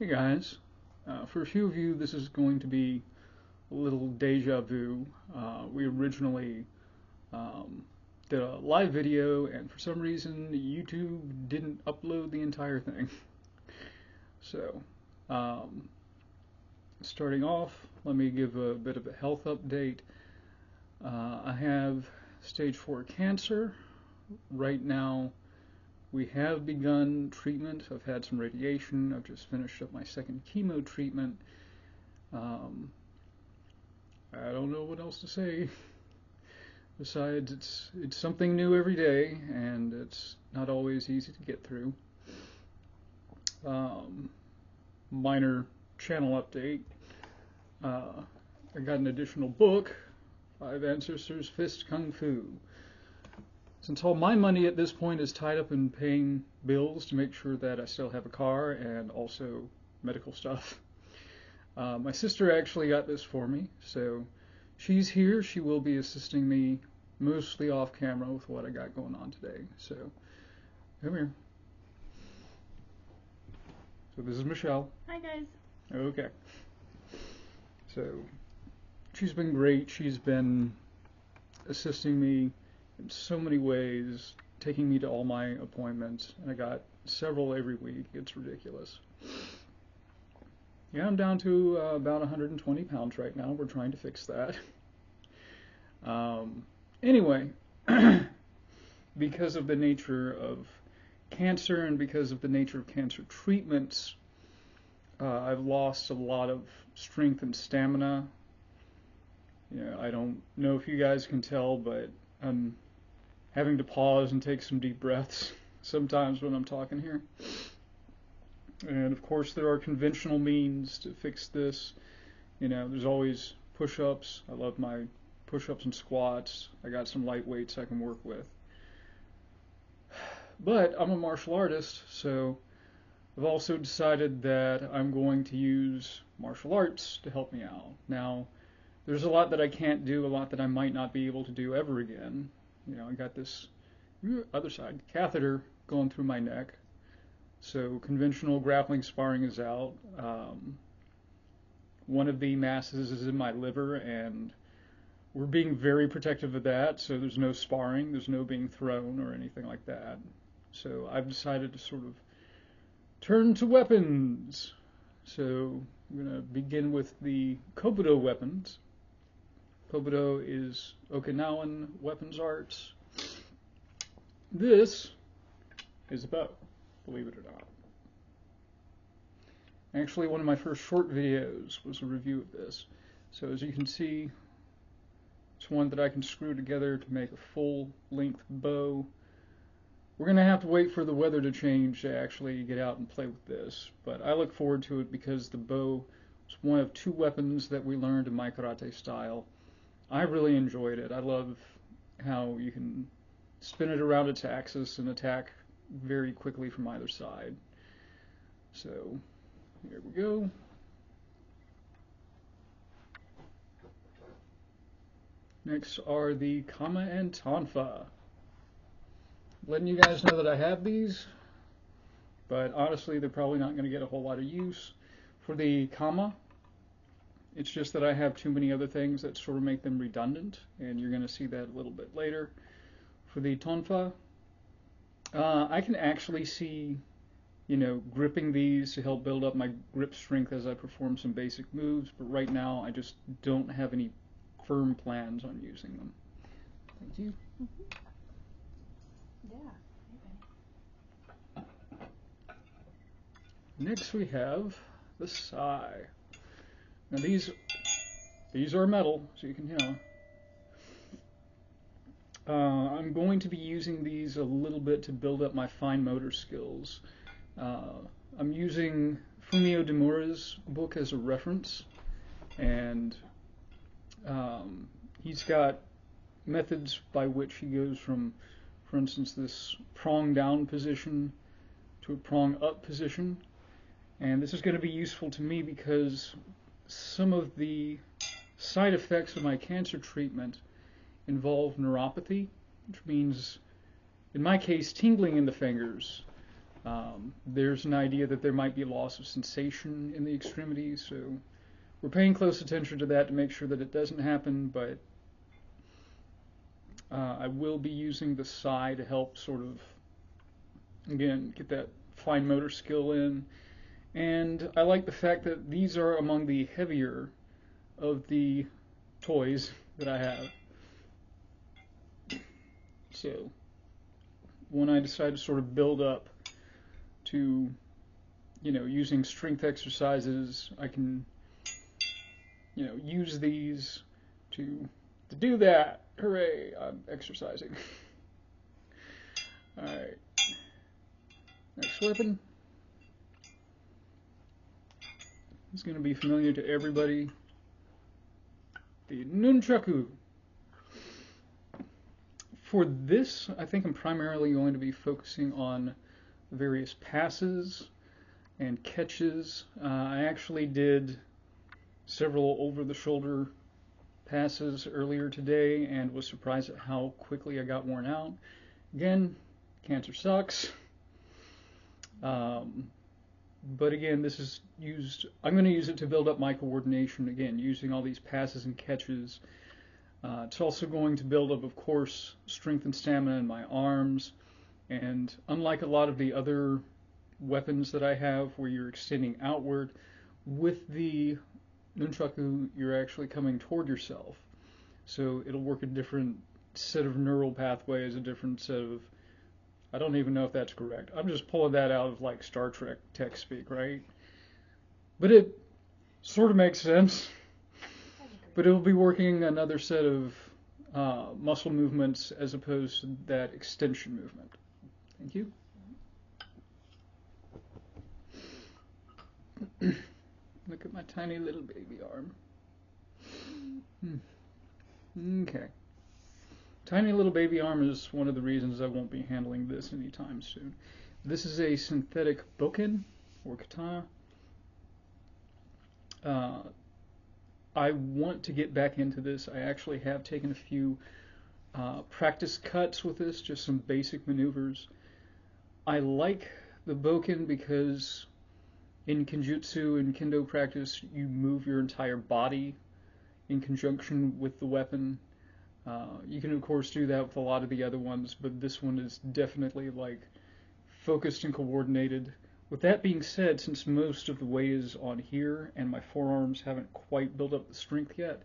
Hey guys, for a few of you this is going to be a little deja vu. We originally did a live video and for some reason YouTube didn't upload the entire thing. So, starting off, let me give a bit of a health update. I have stage 4 cancer. Right now we have begun treatment. I've had some radiation. I've just finished up my second chemo treatment. I don't know what else to say. Besides, it's something new every day, and it's not always easy to get through. Minor channel update. I got an additional book, Five Ancestors Fist Kung Fu. Since all my money at this point is tied up in paying bills to make sure that I still have a car and also medical stuff, my sister actually got this for me, so she's here. She will be assisting me mostly off camera with what I got going on today. So, come here. So this is Michelle. Hi guys. Okay. So, she's been great. She's been assisting me in so many ways, taking me to all my appointments, and I got several every week. It's ridiculous. Yeah, I'm down to about 120 pounds right now. We're trying to fix that. Anyway, because of the nature of cancer and because of the nature of cancer treatments, I've lost a lot of strength and stamina. I don't know if you guys can tell, but I'm having to pause and take some deep breaths sometimes when I'm talking here. And of course there are conventional means to fix this. There's always push-ups. I love my push-ups and squats. I got some light weights I can work with. But I'm a martial artist, so I've also decided that I'm going to use martial arts to help me out. Now, there's a lot that I can't do, a lot that I might not be able to do ever again. I got this other side catheter going through my neck, so conventional grappling sparring is out. One of the masses is in my liver, and we're being very protective of that, so there's no sparring, there's no being thrown or anything like that. So I've decided to sort of turn to weapons. So I'm going to begin with the Kobudo weapons. Kobudo is Okinawan weapons arts. This is a bow, believe it or not. Actually, one of my first short videos was a review of this. So as you can see, it's one that I can screw together to make a full-length bow. We're going to have to wait for the weather to change to actually get out and play with this, but I look forward to it because the bow is one of 2 weapons that we learned in my karate style. I really enjoyed it. I love how you can spin it around its axis and attack very quickly from either side. So, here we go. Next are the Kama and Tonfa. Letting you guys know that I have these, but honestly they're probably not going to get a whole lot of use. For the Kama, it's just that I have too many other things that sort of make them redundant, and you're going to see that a little bit later. For the Tonfa, I can actually see, gripping these to help build up my grip strength as I perform some basic moves, but right now I just don't have any firm plans on using them. Thank you. Mm-hmm. Yeah. Next we have the Sai. Now these are metal, so you can, I'm going to be using these a little bit to build up my fine motor skills. I'm using Fumio Demura's book as a reference, and he's got methods by which he goes from, for instance, this prong down position to a prong up position. And this is going to be useful to me because some of the side effects of my cancer treatment involve neuropathy, which means, in my case, tingling in the fingers. There's an idea that there might be loss of sensation in the extremities, so we're paying close attention to that to make sure that it doesn't happen, but I will be using the Sai to help sort of, again, get that fine motor skill in. And I like the fact that these are among the heavier of the toys that I have. So when I decide to sort of build up to, using strength exercises, I can, use these to do that. Hooray, I'm exercising. Alright. Next weapon is going to be familiar to everybody. The Nunchaku. For this, I think I'm primarily going to be focusing on various passes and catches. I actually did several over-the-shoulder passes earlier today and was surprised at how quickly I got worn out. Again, cancer sucks. But again, this is I'm going to use it to build up my coordination, again, using all these passes and catches. It's also going to build up, of course, strength and stamina in my arms. And unlike a lot of the other weapons that I have where you're extending outward, with the Nunchaku, you're actually coming toward yourself. So it'll work a different set of neural pathways, a different set of... I don't even know if that's correct. I'm just pulling that out of like Star Trek tech speak, right? But it sort of makes sense. But it'll be working another set of muscle movements as opposed to that extension movement. Thank you. Look at my tiny little baby arm. Okay. Tiny little baby arm is one of the reasons I won't be handling this anytime soon. This is a synthetic bokken, or katana. I want to get back into this. I actually have taken a few practice cuts with this, just some basic maneuvers. I like the bokken because in Kenjutsu and Kendo practice, you move your entire body in conjunction with the weapon. You can, of course, do that with a lot of the other ones, but this one is definitely like focused and coordinated. With that being said, since most of the weight is on here and my forearms haven't quite built up the strength yet,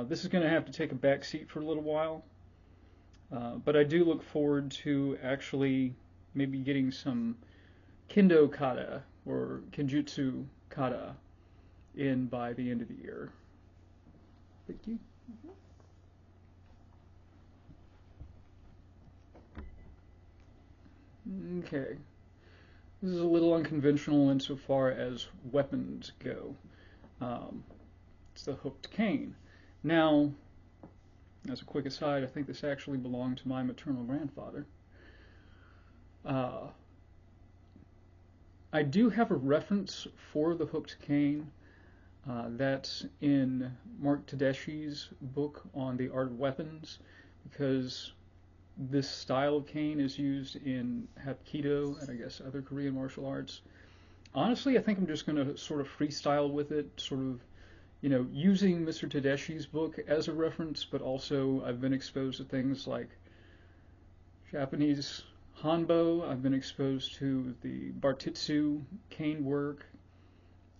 this is going to have to take a back seat for a little while. But I do look forward to actually maybe getting some Kendo kata or Kenjutsu kata in by the end of the year. Thank you. Okay. This is a little unconventional insofar as weapons go. It's the hooked cane. Now, as a quick aside, I think this actually belonged to my maternal grandfather. I do have a reference for the hooked cane. That's in Mark Tedeschi's book on the art of weapons, because this style of cane is used in Hapkido and I guess other Korean martial arts. Honestly, I think I'm just going to sort of freestyle with it, sort of, using Mr. Tedeschi's book as a reference, but also I've been exposed to things like Japanese Hanbo. I've been exposed to the Bartitsu cane work,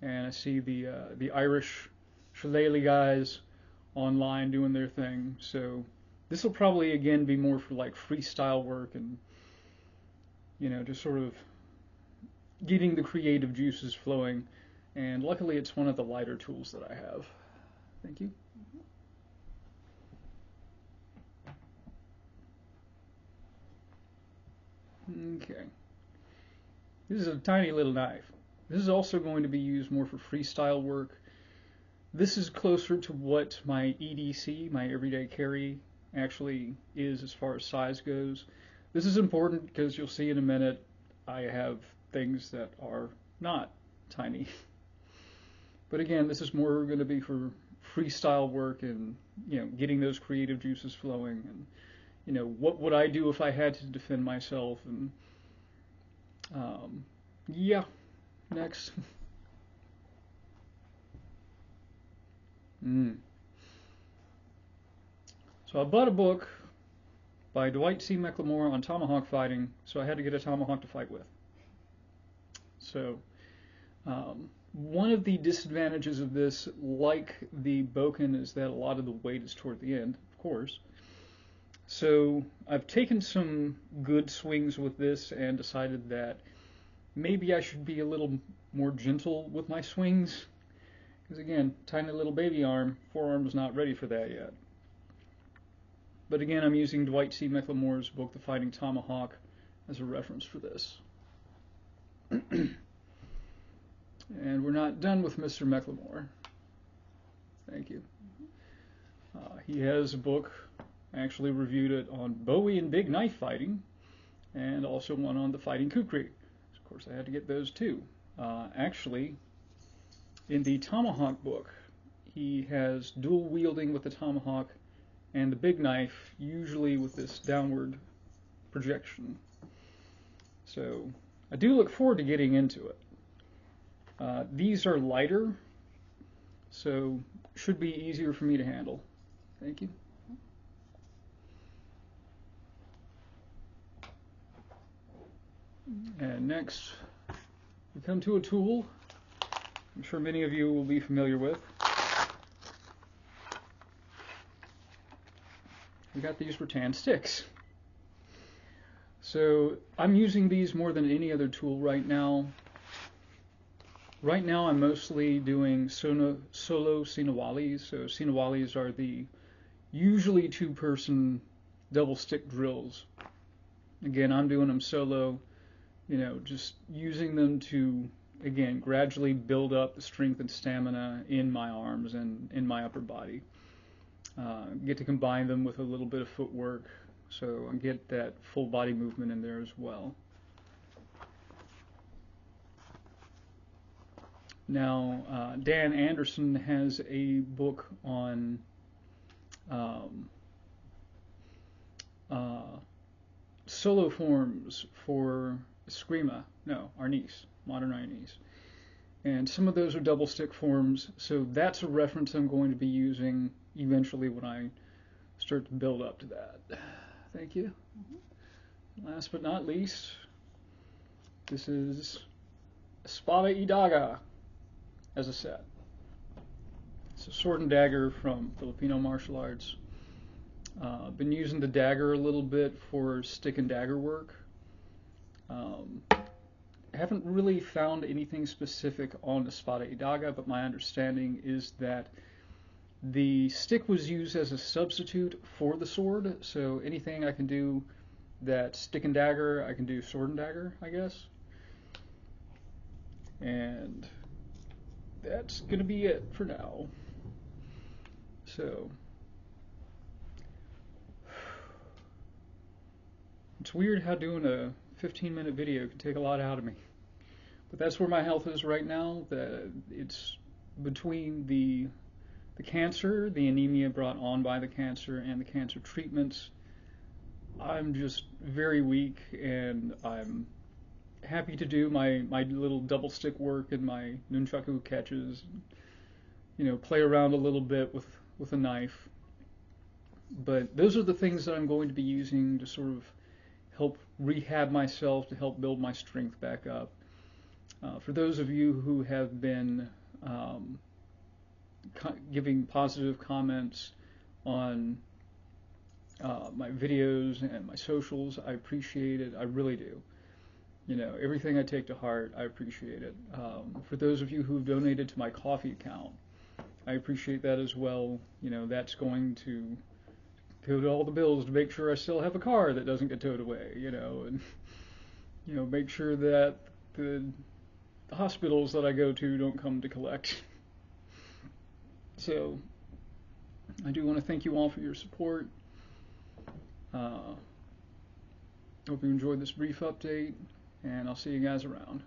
and I see the Irish shillelagh guys online doing their thing. So this will probably again be more for like freestyle work and just sort of getting the creative juices flowing. And luckily, it's one of the lighter tools that I have. Thank you. Okay. This is a tiny little knife. This is also going to be used more for freestyle work. This is closer to what my EDC, my everyday carry, actually is as far as size goes. This is important because you'll see in a minute I have things that are not tiny. But again, this is more going to be for freestyle work and getting those creative juices flowing, and what would I do if I had to defend myself, and Yeah, next. So I bought a book by Dwight C. McLemore on tomahawk fighting, so I had to get a tomahawk to fight with. So one of the disadvantages of this, like the Bokken, is that a lot of the weight is toward the end, of course. So I've taken some good swings with this and decided that maybe I should be a little more gentle with my swings. Because again, tiny little baby arm, forearm's not ready for that yet. But again, I'm using Dwight C. McLemore's book, The Fighting Tomahawk, as a reference for this. And we're not done with Mr. McLemore. Thank you. He has a book, I actually reviewed it on Bowie and big knife fighting, and also one on the fighting kukri. Of course, I had to get those too. Actually, in the tomahawk book, he has dual wielding with the tomahawk and the big knife, usually with this downward projection. So I do look forward to getting into it. These are lighter, so should be easier for me to handle. Thank you. And next, we come to a tool I'm sure many of you will be familiar with. We got these rattan sticks. So I'm using these more than any other tool right now. Right now I'm mostly doing solo Sinawalis. So Sinawalis are the usually two-person double stick drills. Again, I'm doing them solo, just using them to, again, gradually build up the strength and stamina in my arms and in my upper body. Get to combine them with a little bit of footwork, so I get that full body movement in there as well. Now, Dan Anderson has a book on solo forms for Arnis, modern Arnis. And some of those are double stick forms, so that's a reference I'm going to be using eventually when I start to build up to that. Thank you. Last but not least, this is Espada y Daga as a set. It's a sword and dagger from Filipino martial arts. Been using the dagger a little bit for stick and dagger work. Haven't really found anything specific on Espada y Daga, but my understanding is that the stick was used as a substitute for the sword, so anything I can do that stick and dagger, I can do sword and dagger, I guess. And that's going to be it for now. So it's weird how doing a 15-minute video can take a lot out of me. But that's where my health is right now. It's between the cancer, the anemia brought on by the cancer, and the cancer treatments. I'm just very weak, and I'm happy to do my little double stick work and my nunchaku catches, play around a little bit with a knife. But those are the things that I'm going to be using to sort of help rehab myself, to help build my strength back up. For those of you who have been giving positive comments on my videos and my socials, I appreciate it. I really do. Everything I take to heart, I appreciate it. For those of you who've donated to my coffee account, I appreciate that as well. That's going to go to all the bills to make sure I still have a car that doesn't get towed away, and make sure that the hospitals that I go to don't come to collect. So I do want to thank you all for your support. Hope you enjoyed this brief update, and I'll see you guys around.